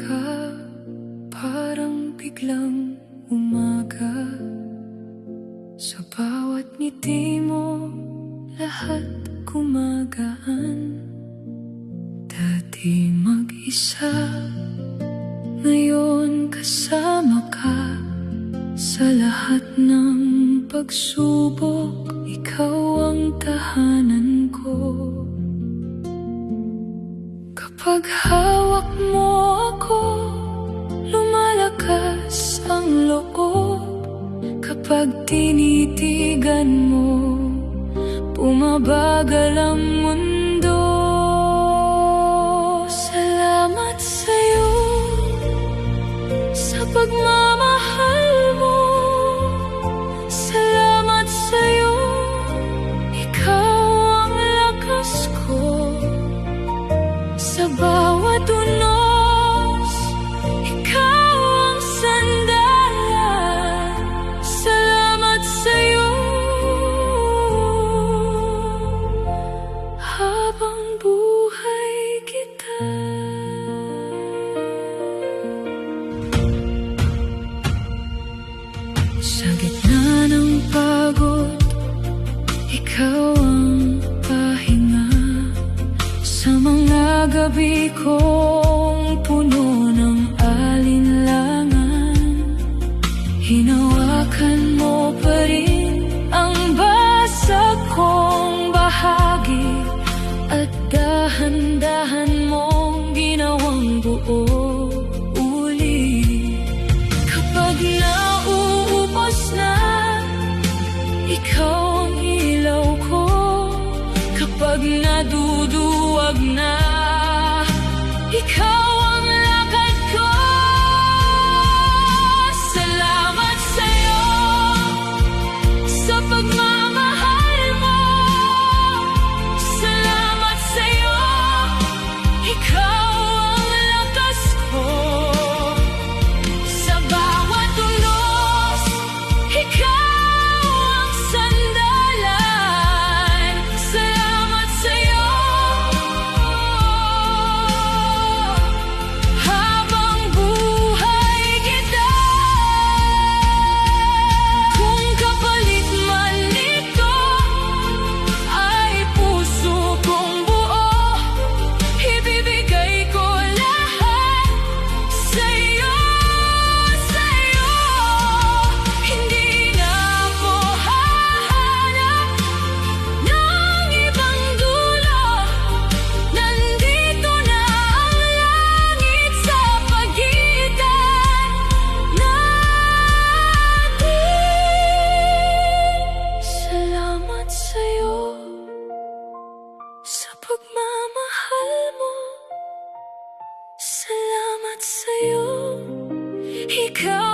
ka, parang biglang umaga. Sa bawat ngiti mo, lahat gumagaan. Dati mag-isa, ngayon kasama ka. Sa lahat ng pagsubok, ikaw ang tahanan ko. Kapag hawak mo ako, lumalakas ang loob. Kapag tinitigan mo, bumabagal ang mundo. Salamat sa'yo sa pagmamahal mo. Salamat sa'yo, ikaw ang lakas ko. Sa bawat unos, ikaw ang sandalan. Salamat sa'yo, habang buhay kita. Sa gitna ng pagod, ikaw ang pahinga. Sa mga gabi kong puno ng alinlangan, hinawakan mo pa rin ang basag kong bahagi. At dahan-dahan mong ginawang buo uli. Kapag nauubos na, ikaw ang ilaw ko. Kapag naduduwag na, ikaw ang lakad ko. Salamat sa'yo sa pagmamahal mo. Salamat sa'yo, ikaw ang lakas ko. Sa bawat unos, ikaw ang sandalan. Salamat sa'yo, habang buhay kita. Kung kapalit man nito ay puso kong buo, ibibigay ko lahat sa'yo, sa'yo. Hindi na ako hahanap ng ibang dulo. Nandito na ang langit sa pagitan natin. Salamat sa'yo sa pagmamahal mo. Salamat sa'yo, ikaw